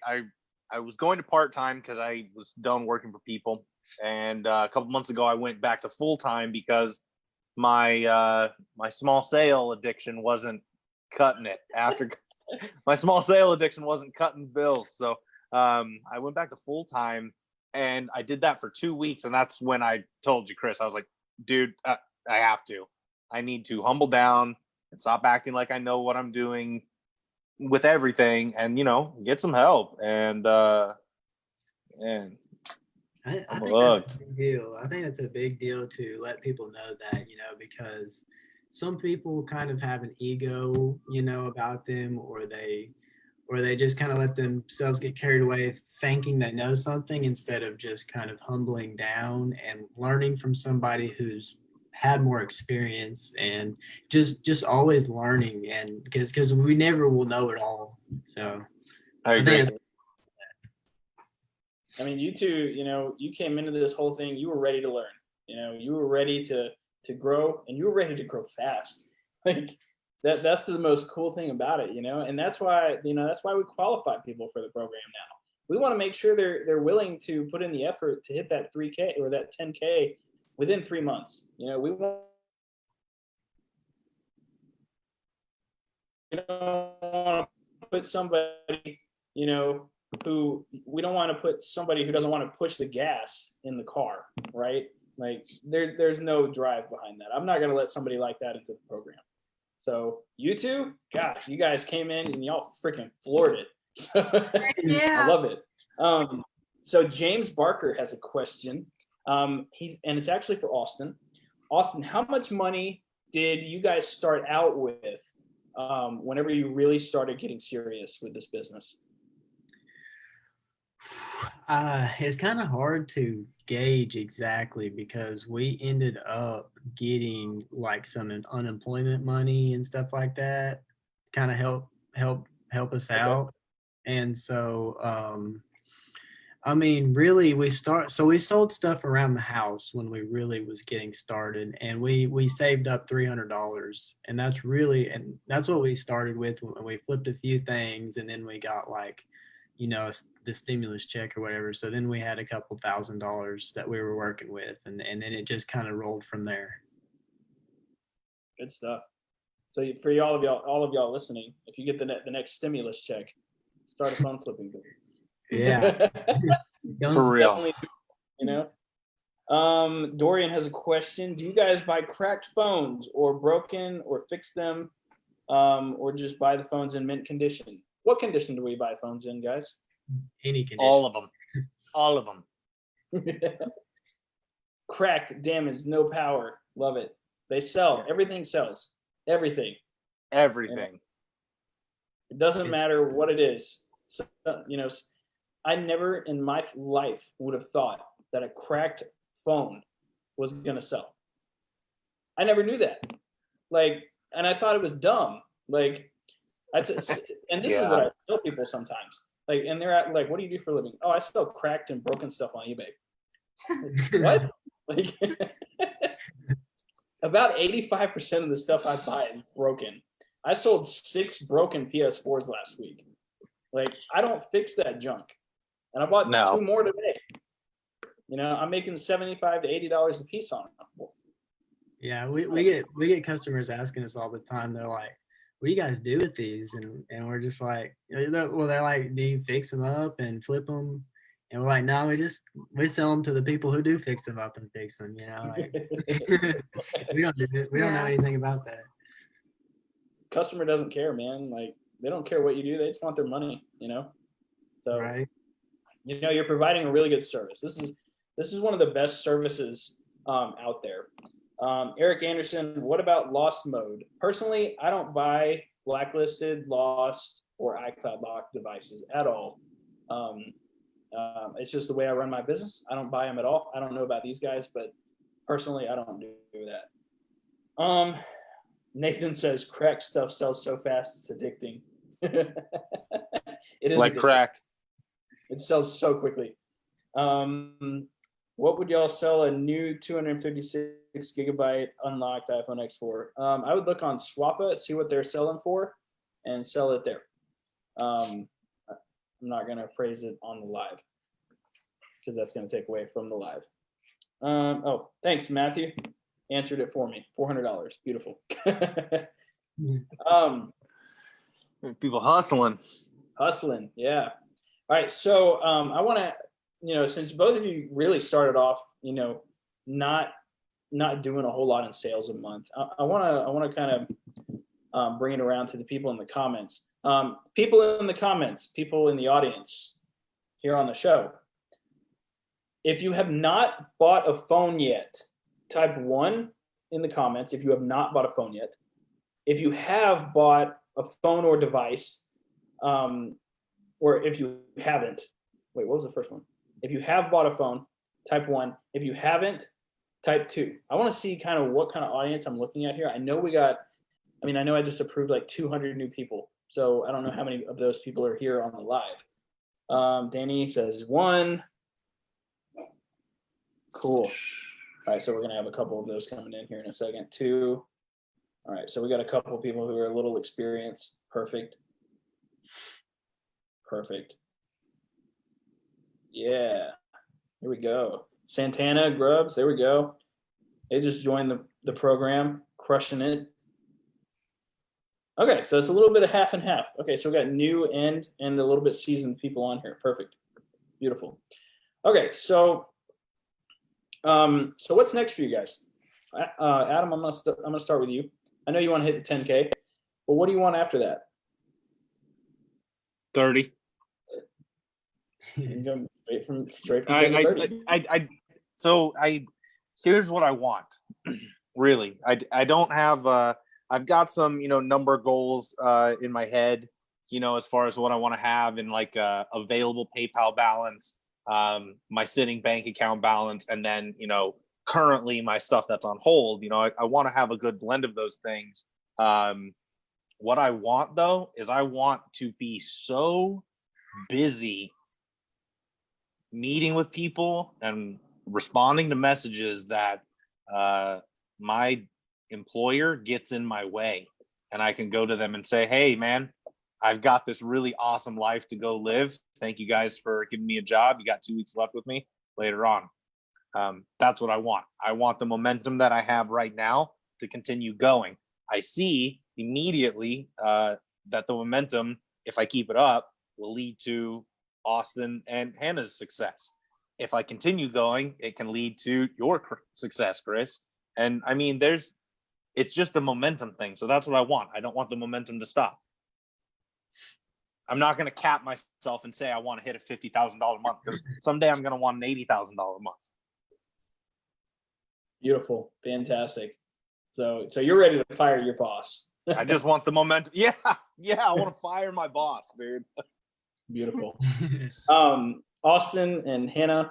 was going to part-time because I was done working for people, and a couple months ago I went back to full-time because my small sale addiction wasn't cutting it. After my small sale addiction wasn't cutting bills, so I went back to full-time, and I did that for 2 weeks, and that's when I told you, Chris, I was like, dude, I need to humble down and stop acting like I know what I'm doing with everything, and get some help. And I think that's a big deal. I think it's a big deal to let people know that, because some people kind of have an ego, about them, or they just kind of let themselves get carried away thinking they know something instead of just kind of humbling down and learning from somebody who's had more experience, and just always learning, and because we never will know it all. So I agree. I mean, you two, you came into this whole thing, you were ready to learn. You were ready to grow, and you were ready to grow fast. Like that's the most cool thing about it, and that's why we qualify people for the program now. We want to make sure they're willing to put in the effort to hit that 3K or that 10K within 3 months. We don't want to put somebody, we don't want to put somebody who doesn't want to push the gas in the car, right? Like there's no drive behind that. I'm not going to let somebody like that into the program. So you two, gosh, you guys came in and y'all freaking floored it. So, Yeah. I love it. So James Barker has a question. And it's actually for Austin. Austin, how much money did you guys start out with whenever you really started getting serious with this business? It's kind of hard to gauge exactly because we ended up getting like some unemployment money and stuff like that, kind of help us out. And so I mean, really, we sold stuff around the house when we really was getting started, and we saved up $300, and that's what we started with. When we flipped a few things, and then we got like, the stimulus check or whatever. So then we had a couple $1,000s that we were working with, and then it just kind of rolled from there. Good stuff. So for all of y'all listening, if you get the next stimulus check, start a phone flipping business. Yeah. For real. Dorian has a question. Do you guys buy cracked phones or broken or fix them, or just buy the phones in mint condition? What condition do we buy phones in, guys? Any condition. All of them. Cracked, damaged, no power. Love it. They sell. Everything sells. Everything. Everything. It doesn't matter what it is. So, I never in my life would have thought that a cracked phone was going to sell. I never knew that. And I thought it was dumb. And this is what I tell people sometimes. Like, and they're at like, what do you do for a living? Oh, I sell cracked and broken stuff on eBay. Like, what? Like, about 85% of the stuff I buy is broken. I sold 6 broken PS4s last week. Like, I don't fix that junk. And I bought 2 more today. You know, I'm making $75 to $80 a piece on them. Yeah, we get customers asking us all the time. They're like, "What do you guys do with these?" And we're just like, they're like, "Do you fix them up and flip them?" And we're like, "No, we sell them to the people who do fix them up and fix them." You know, like, we don't do it. We don't know anything about that. Customer doesn't care, man. Like, they don't care what you do. They just want their money. You know, so right. You know, you're providing a really good service. This is one of the best services out there. Eric Anderson, what about Lost Mode? Personally, I don't buy blacklisted, lost, or iCloud locked devices at all. It's just the way I run my business. I don't buy them at all. I don't know about these guys, but personally, I don't do that. Nathan says crack stuff sells so fast it's addicting. It is like addicting. crack. It sells so quickly. What would y'all sell a new 256 gigabyte unlocked iPhone X4? I would look on Swappa, see what they're selling for, and sell it there. I'm not going to praise it on the live because that's going to take away from the live. Oh, thanks, Matthew. Answered it for me. $400. Beautiful. People hustling. Hustling, yeah. All right, so I want to, you know, since both of you really started off, you know, not doing a whole lot in sales a month, I want to kind of bring it around to the people in the comments. People in the comments, people in the audience here on the show. If you have not bought a phone yet, type 1 in the comments if you have not bought a phone yet. If you have bought a phone or device, or if you haven't, wait, what was the first one? If you have bought a phone, type 1. If you haven't, type 2. I want to see kind of what kind of audience I'm looking at here. I know I just approved like 200 new people. So I don't know how many of those people are here on the live. Danny says 1. Cool. All right, so we're going to have a couple of those coming in here in a second. 2. All right, so we got a couple of people who are a little experienced. Perfect. Yeah, here we go. Santana, Grubbs, there we go. They just joined the program, crushing it. Okay, so it's a little bit of half and half. Okay, so we got new and a little bit seasoned people on here. Perfect. Beautiful. Okay, so what's next for you guys? Adam, I'm gonna start with you. I know you want to hit the 10K, but what do you want after that? 30. You go straight from 10 to 30. Here's what I want. Really, I don't have. I've got some, number goals in my head, as far as what I want to have in like available PayPal balance, my sitting bank account balance, and then currently my stuff that's on hold. I want to have a good blend of those things. What I want though is I want to be so busy meeting with people and responding to messages that my employer gets in my way, and I can go to them and say, hey man, I've got this really awesome life to go live. Thank you guys for giving me a job. You got 2 weeks left with me later on. That's what I want. I want the momentum that I have right now to continue going. I see immediately that the momentum, if I keep it up, will lead to Austin and Hannah's success. If I continue going, it can lead to your success, Chris. And I mean, it's just a momentum thing. So that's what I want. I don't want the momentum to stop. I'm not going to cap myself and say I want to hit a $50,000 a month, because someday I'm going to want an $80,000 a month. Beautiful. Fantastic. So you're ready to fire your boss. I just want the momentum. Yeah. I want to fire my boss, dude. Beautiful. Austin and Hannah.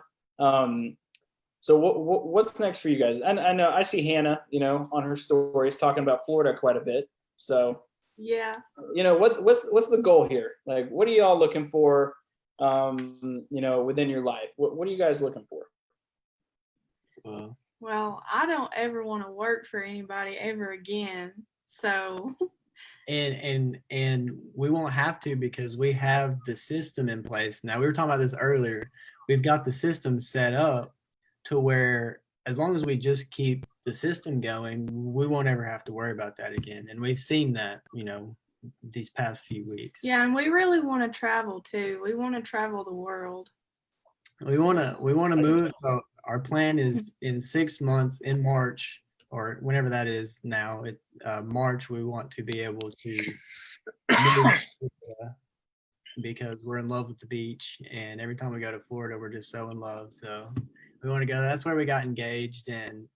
So what's next for you guys? And I know I see Hannah, on her stories talking about Florida quite a bit. So yeah, what's the goal here? Like, what are y'all looking for? within your life? What are you guys looking for? Well, I don't ever want to work for anybody ever again. So and we won't have to, because we have the system in place. Now, we were talking about this earlier. We've got the system set up to where as long as we just keep the system going, we won't ever have to worry about that again. And we've seen that, these past few weeks. yeah, and we really want to travel too. We want to travel the world. We want to move. So our plan is in 6 months, in March, or whenever that is now, March, we want to be able to move because we're in love with the beach, and every time we go to Florida, we're just so in love. So we want to go. That's where we got engaged, and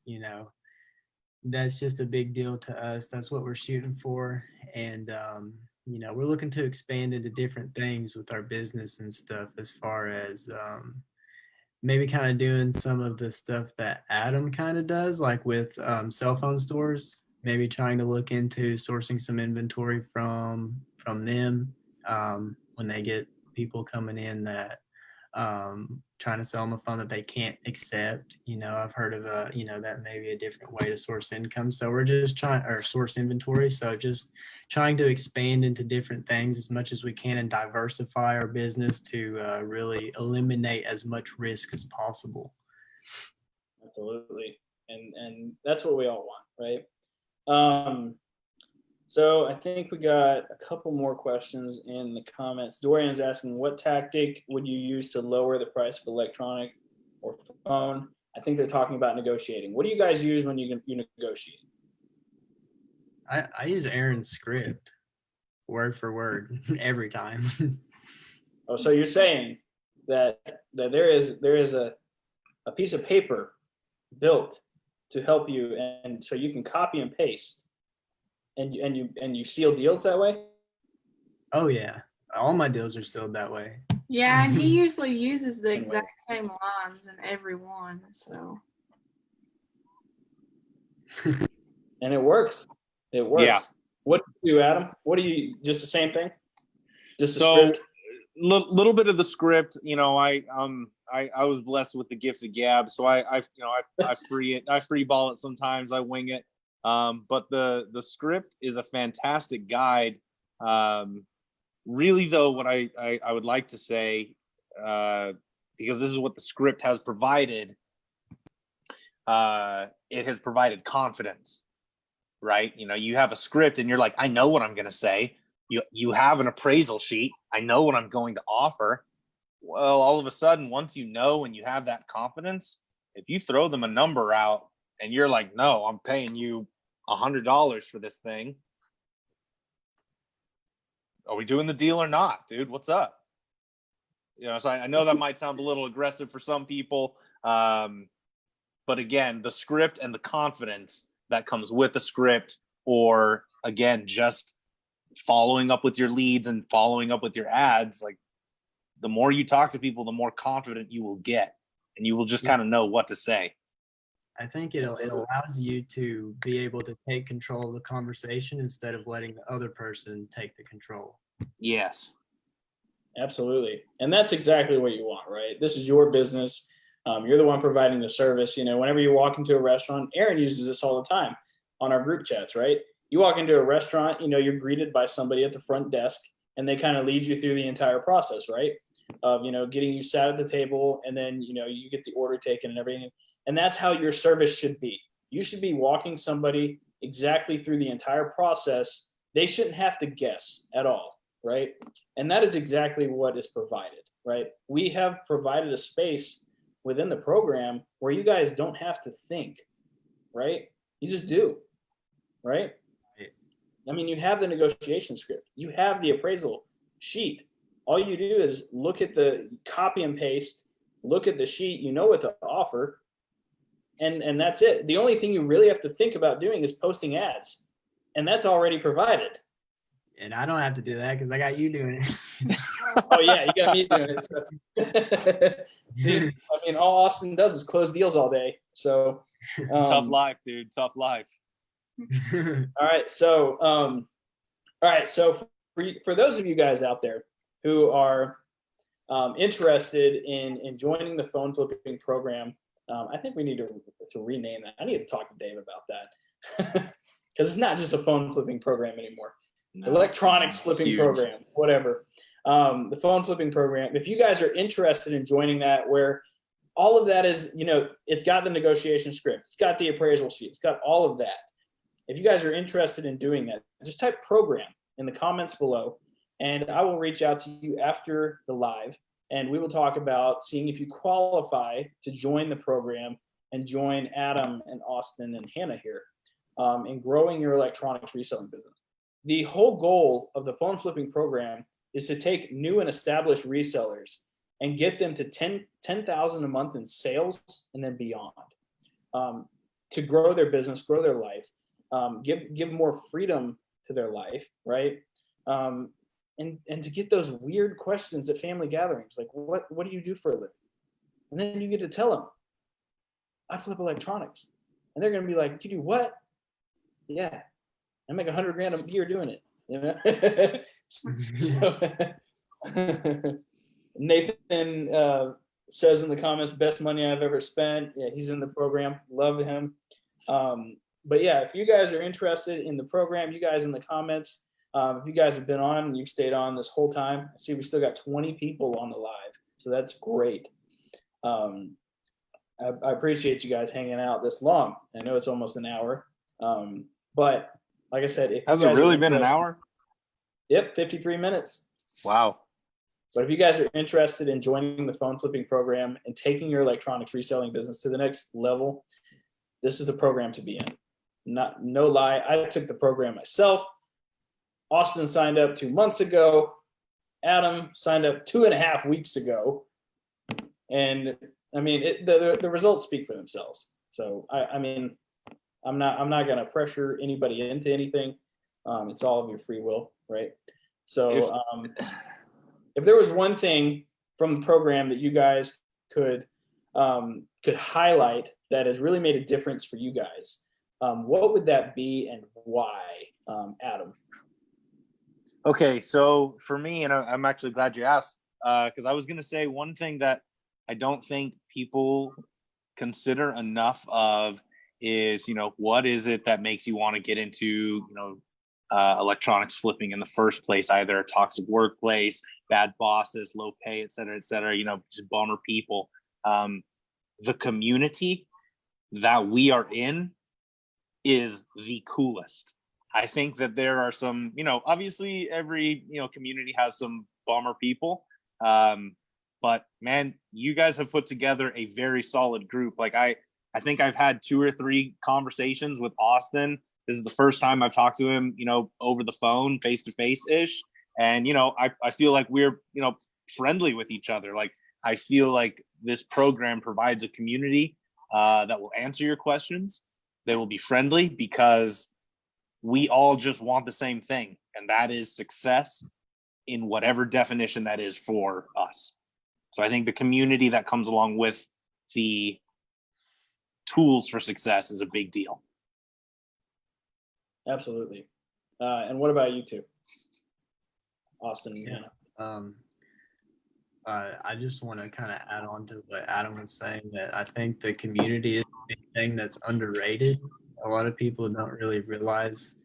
that's just a big deal to us. That's what we're shooting for, and we're looking to expand into different things with our business and stuff, as far as maybe kind of doing some of the stuff that Adam kind of does, like with cell phone stores, maybe trying to look into sourcing some inventory from them when they get people coming in that trying to sell them a phone that they can't accept. I've heard of that may be a different way to source income. So we're just source inventory. So just trying to expand into different things as much as we can and diversify our business to really eliminate as much risk as possible. Absolutely. And that's what we all want, right? So I think we got a couple more questions in the comments. Dorian's asking, what tactic would you use to lower the price of electronic or phone? I think they're talking about negotiating. What do you guys use when you negotiate? I use Aaron's script, word for word, every time. Oh, so you're saying that there is a piece of paper built to help you, and so you can copy and paste. And you seal deals that way? Oh yeah, all my deals are sealed that way. Yeah, and he usually uses the exact same lines in every one. So. And it works. It works. Yeah. What do you do, Adam? What do you? Just the same thing? Just the script? Little bit of the script. I was blessed with the gift of gab, so I free ball it sometimes. I wing it. But the script is a fantastic guide. Really, though, what I would like to say, because this is what the script has provided, it has provided confidence, right? You have a script and you're like, I know what I'm going to say. You have an appraisal sheet. I know what I'm going to offer. Well, all of a sudden, once you know and you have that confidence, if you throw them a number out and you're like, no, I'm paying you $100 for this thing. Are we doing the deal or not, dude? What's up? So I know that might sound a little aggressive for some people. But again, the script and the confidence that comes with the script, or again, just following up with your leads and following up with your ads, like the more you talk to people, the more confident you will get, and you will just kind of know what to say. I think it allows you to be able to take control of the conversation instead of letting the other person take the control. Yes. Absolutely. And that's exactly what you want, right? This is your business. You're the one providing the service. Whenever you walk into a restaurant, Aaron uses this all the time on our group chats, right? You walk into a restaurant, you're greeted by somebody at the front desk, and they kind of lead you through the entire process, right? Of, getting you sat at the table, and then, you get the order taken and everything. And that's how your service should be. You should be walking somebody exactly through the entire process. They shouldn't have to guess at all, right? And that is exactly what is provided, right? We have provided a space within the program where you guys don't have to think, right? You just do, right? I mean, you have the negotiation script. You have the appraisal sheet. All you do is look at the copy and paste, look at the sheet, you know what to offer, and that's it. The only thing you really have to think about doing is posting ads, and that's already provided. And I don't have to do that because I got you doing it. Oh yeah, you got me doing it. So. See, I mean, all Austin does is close deals all day. So tough life, dude. Tough life. All right, so for those of you guys out there who are interested in joining the phone flipping program, I think we need to rename that. I need to talk to Dave about that because it's not just a phone flipping program anymore. No, electronics flipping huge program, whatever. The phone flipping program. If you guys are interested in joining that, where all of that is, it's got the negotiation script, it's got the appraisal sheet, it's got all of that. If you guys are interested in doing that, just type program in the comments below, and I will reach out to you after the live, and we will talk about seeing if you qualify to join the program and join Adam and Austin and Hannah here in growing your electronics reselling business. The whole goal of the phone flipping program is to take new and established resellers and get them to 10,000 a month in sales and then beyond, to grow their business, grow their life, give more freedom to their life, right? And to get those weird questions at family gatherings, like what do you do for a living? And then you get to tell them, I flip electronics, and they're gonna be like, you do what? Yeah, I make $100,000 a year doing it. So, Nathan says in the comments, best money I've ever spent. Yeah, he's in the program. Love him. But yeah, if you guys are interested in the program, you guys in the comments, if you guys have been on and you've stayed on this whole time, I see we still got 20 people on the live. So that's great. I appreciate you guys hanging out this long. I know it's almost an hour. But like I said, if has it really been an hour? Yep, 53 minutes. Wow. But if you guys are interested in joining the phone flipping program and taking your electronics reselling business to the next level, this is the program to be in. No lie, I took the program myself. Austin signed up 2 months ago. Adam signed up 2.5 weeks ago. And I mean, the results speak for themselves. So I mean, I'm not going to pressure anybody into anything. It's all of your free will, right? So if there was one thing from the program that you guys could highlight that has really made a difference for you guys, what would that be and why, Adam? Okay, so for me, and I'm actually glad you asked, because I was going to say one thing that I don't think people consider enough of is, what is it that makes you want to get into, electronics flipping in the first place? Either a toxic workplace, bad bosses, low pay, et cetera, just bummer people. The community that we are in is the coolest. I think that there are some, obviously every, community has some bummer people. But man, you guys have put together a very solid group. Like I think I've had 2 or 3 conversations with Austin. This is the first time I've talked to him, over the phone, face to face ish. And, I feel like we're, friendly with each other. Like, I feel like this program provides a community that will answer your questions. They will be friendly because we all just want the same thing. And that is success in whatever definition that is for us. So I think the community that comes along with the tools for success is a big deal. Absolutely. And what about you two, Austin? Yeah. I just want to kind of add on to what Adam was saying, that I think the community is a big thing that's underrated. A lot of people don't really realize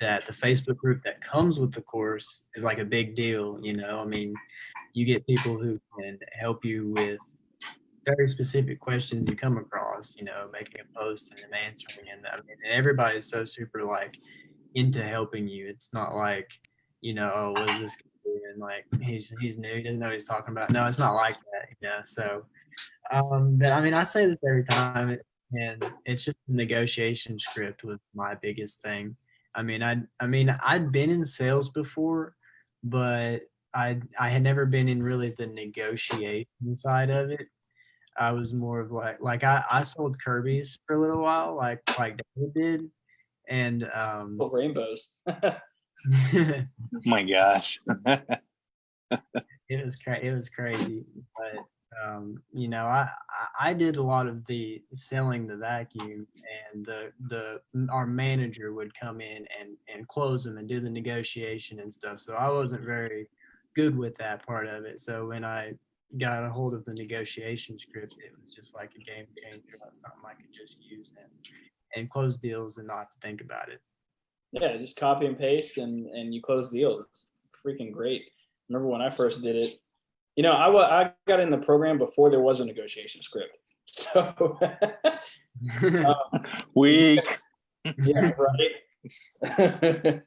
that the Facebook group that comes with the course is like a big deal. I mean, you get people who can help you with very specific questions you come across, making a post and then answering. And I mean, and everybody's so super like into helping you. It's not like, oh, what is this guy doing? Like he's new, he doesn't know what he's talking about. No, it's not like that, So, but I mean, I say this every time, and it's just the negotiation script was my biggest thing. I mean, I'd been in sales before, but I had never been in really the negotiation side of it. I was more of like I sold Kirby's for a little while, like David did, and rainbows. My gosh. It was crazy, but I did a lot of the selling the vacuum, and our manager would come in and close them and do the negotiation and stuff. So I wasn't very good with that part of it. So when I got a hold of the negotiation script, it was just like a game changer. That's something I could just use and close deals and not have to think about it. Yeah, just copy and paste and you close deals. It's freaking great. Remember when I first did it, you know, I got in the program before there was a negotiation script. So Weak. yeah, right.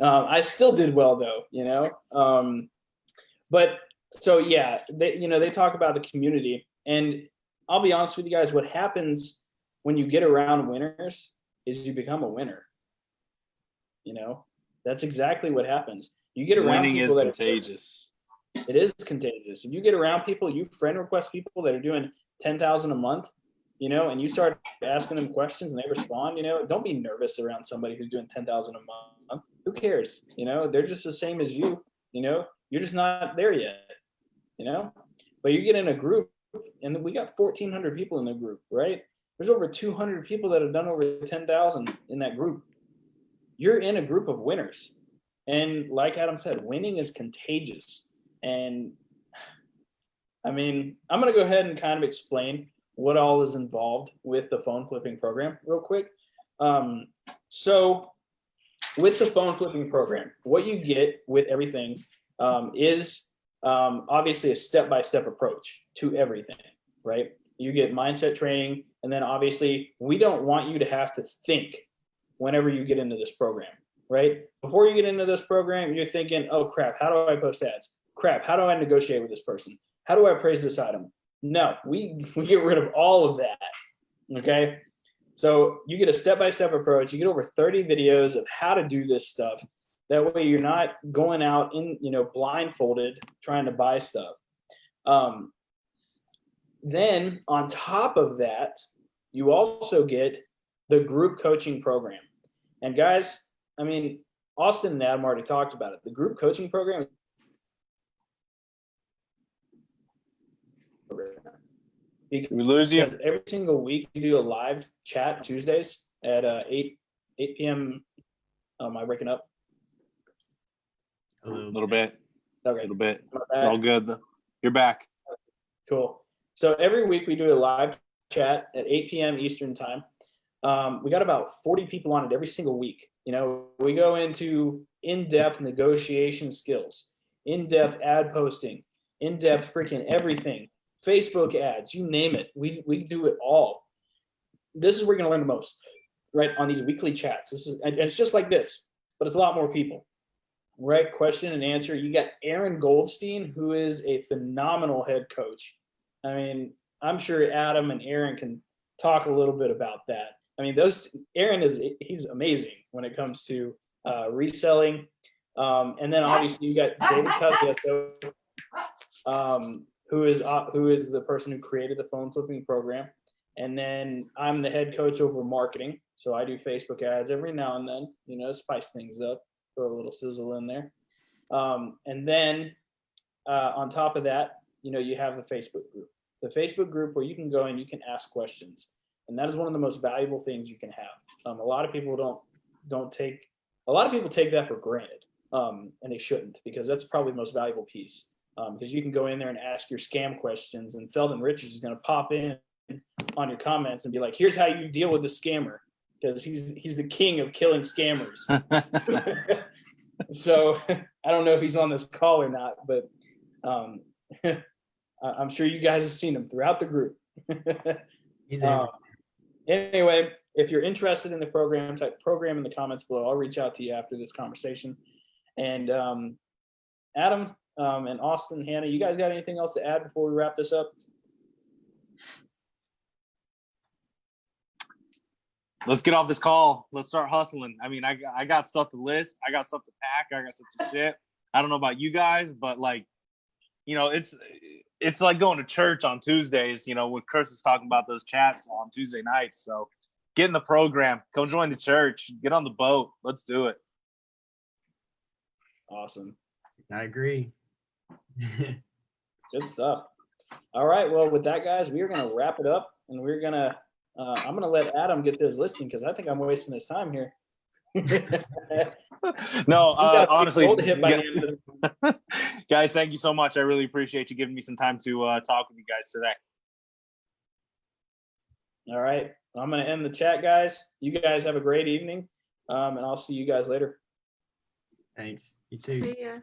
I still did well though, you know. But so yeah, they talk about the community, and I'll be honest with you guys, what happens when you get around winners is you become a winner. You know, that's exactly what happens. You get around Winning people is that contagious. it is contagious. If you get around people, you friend request people that are doing 10,000 a month, you know, and you start asking them questions and they respond, you know, don't be nervous around somebody who's doing 10,000 a month. Who cares? You know, they're just the same as you, you know, you're just not there yet, you know, but you get in a group and we got 1,400 people in the group, right? There's over 200 people that have done over 10,000 in that group. You're in a group of winners. And like Adam said, winning is contagious. And I mean, I'm going to go ahead and kind of explain what all is involved with the phone flipping program real quick. So with the phone flipping program, what you get with everything is obviously a step-by-step approach to everything, right? You get mindset training, and then obviously we don't want you to have to think whenever you get into this program, right? Before you get into this program, you're thinking, oh crap, how do I post ads? Crap, how do I negotiate with this person? How do I appraise this item? No, we get rid of all of that, okay? So you get a step-by-step approach. You get over 30 videos of how to do this stuff. That way you're not going out in, you know, blindfolded trying to buy stuff. Then on top of that, you also get the group coaching program. And guys, I mean, Austin and Adam already talked about it. The group coaching program. We lose you. Every single week we do a live chat Tuesdays at 8 p.m. Am I breaking up? A little bit. Okay. A little bit. It's all good though. You're back. Cool. So every week we do a live chat at 8 p.m. Eastern time. We got about 40 people on it every single week. You know, we go into in-depth negotiation skills, in-depth ad posting, in-depth freaking everything, Facebook ads, you name it. We do it all. This is where you're gonna learn the most, right? On these weekly chats. And it's just like this, but it's a lot more people, right? Question and answer. You got Aaron Goldstein, who is a phenomenal head coach. I mean, I'm sure Adam and Aaron can talk a little bit about that. I mean, he's amazing when it comes to reselling. And then obviously you got David Covieso, who is the person who created the phone flipping program. And then I'm the head coach over marketing. So I do Facebook ads every now and then, you know, spice things up, throw a little sizzle in there. And then on top of that, you know, you have the Facebook group. The Facebook group where you can go and you can ask questions. And that is one of the most valuable things you can have. A lot of people take that for granted. And they shouldn't, because that's probably the most valuable piece. Because you can go in there and ask your scam questions, and Feldon Richards is going to pop in on your comments and be like, here's how you deal with the scammer, because he's the king of killing scammers. So I don't know if he's on this call or not, but I'm sure you guys have seen him throughout the group. Anyway, if you're interested in the program, type program in the comments below. I'll reach out to you after this conversation. And Adam and Austin, Hannah, you guys got anything else to add before we wrap this up? Let's get off this call. Let's start hustling. I mean, I got stuff to list. I got stuff to pack. I got stuff to ship. I don't know about you guys, but like, you know, it's like going to church on Tuesdays, you know, when Chris is talking about those chats on Tuesday nights. So get in the program, come join the church, get on the boat. Let's do it. Awesome. I agree. Good stuff. All right. Well, with that, guys, we are going to wrap it up, and we're going to, I'm going to let Adam get this listing, because I think I'm wasting his time here. No, honestly, Guys, thank you so much. I really appreciate you giving me some time to talk with you guys today. All right. I'm going to end the chat, guys. You guys have a great evening. And I'll see you guys later. Thanks. You too. See ya.